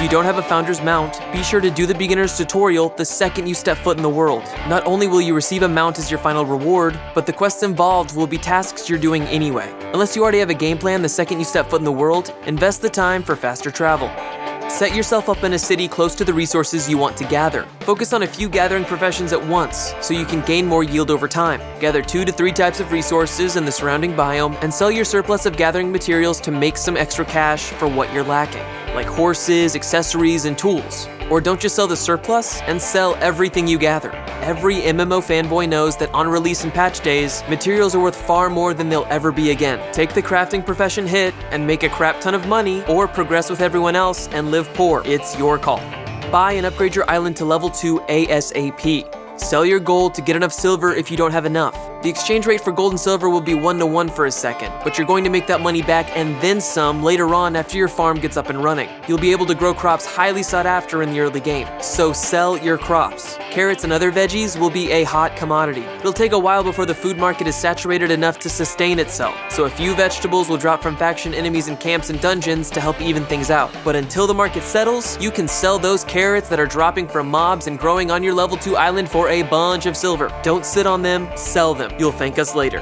you don't have a founder's mount, be sure to do the beginner's tutorial the second you step foot in the world. Not only will you receive a mount as your final reward, but the quests involved will be tasks you're doing anyway. Unless you already have a game plan the second you step foot in the world, invest the time for faster travel. Set yourself up in a city close to the resources you want to gather. Focus on a few gathering professions at once, so you can gain more yield over time. Gather 2 to 3 types of resources in the surrounding biome, and sell your surplus of gathering materials to make some extra cash for what you're lacking, like horses, accessories, and tools. Or don't just sell the surplus, and sell everything you gather. Every MMO fanboy knows that on release and patch days, materials are worth far more than they'll ever be again. Take the crafting profession hit and make a crap ton of money, or progress with everyone else and live poor. It's your call. Buy and upgrade your island to level 2 ASAP. Sell your gold to get enough silver if you don't have enough. The exchange rate for gold and silver will be 1-to-1 for a second, but you're going to make that money back and then some later on after your farm gets up and running. You'll be able to grow crops highly sought after in the early game, so sell your crops. Carrots and other veggies will be a hot commodity. It'll take a while before the food market is saturated enough to sustain itself, so a few vegetables will drop from faction enemies in camps and dungeons to help even things out. But until the market settles, you can sell those carrots that are dropping from mobs and growing on your level 2 island for a bunch of silver. Don't sit on them, sell them. You'll thank us later.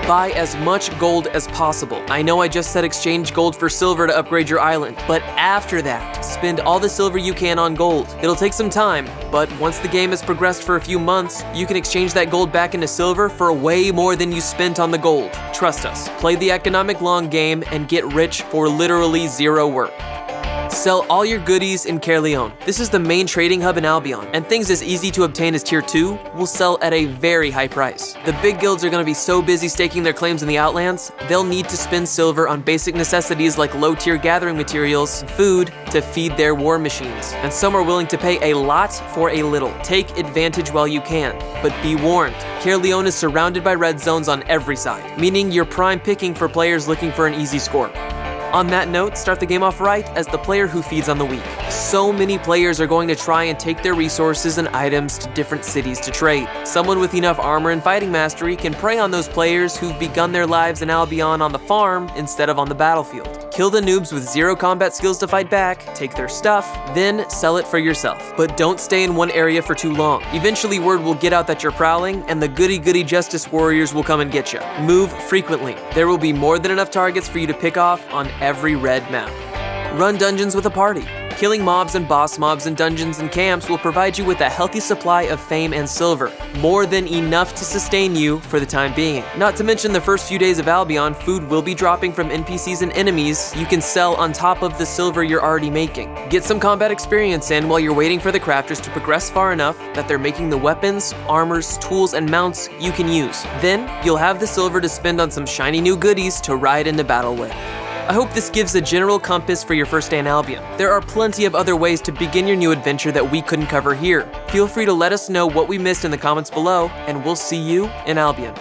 Buy as much gold as possible. I know I just said exchange gold for silver to upgrade your island, but after that, spend all the silver you can on gold. It'll take some time, but once the game has progressed for a few months, you can exchange that gold back into silver for way more than you spent on the gold. Trust us, play the economic long game and get rich for literally zero work. Sell all your goodies in Caerleon. This is the main trading hub in Albion, and things as easy to obtain as Tier 2 will sell at a very high price. The big guilds are going to be so busy staking their claims in the Outlands, they'll need to spend silver on basic necessities like low-tier gathering materials and food to feed their war machines. And some are willing to pay a lot for a little. Take advantage while you can, but be warned. Caerleon is surrounded by red zones on every side, meaning you're prime picking for players looking for an easy score. On that note, start the game off right as the player who feeds on the weak. So many players are going to try and take their resources and items to different cities to trade. Someone with enough armor and fighting mastery can prey on those players who've begun their lives in Albion on the farm instead of on the battlefield. Kill the noobs with 0 combat skills to fight back, take their stuff, then sell it for yourself. But don't stay in one area for too long. Eventually word will get out that you're prowling, and the goody-goody justice warriors will come and get you. Move frequently. There will be more than enough targets for you to pick off on every red map. Run dungeons with a party. Killing mobs and boss mobs in dungeons and camps will provide you with a healthy supply of fame and silver, more than enough to sustain you for the time being. Not to mention the first few days of Albion, food will be dropping from NPCs and enemies you can sell on top of the silver you're already making. Get some combat experience in while you're waiting for the crafters to progress far enough that they're making the weapons, armors, tools, and mounts you can use. Then, you'll have the silver to spend on some shiny new goodies to ride into battle with. I hope this gives a general compass for your first day in Albion. There are plenty of other ways to begin your new adventure that we couldn't cover here. Feel free to let us know what we missed in the comments below, and we'll see you in Albion.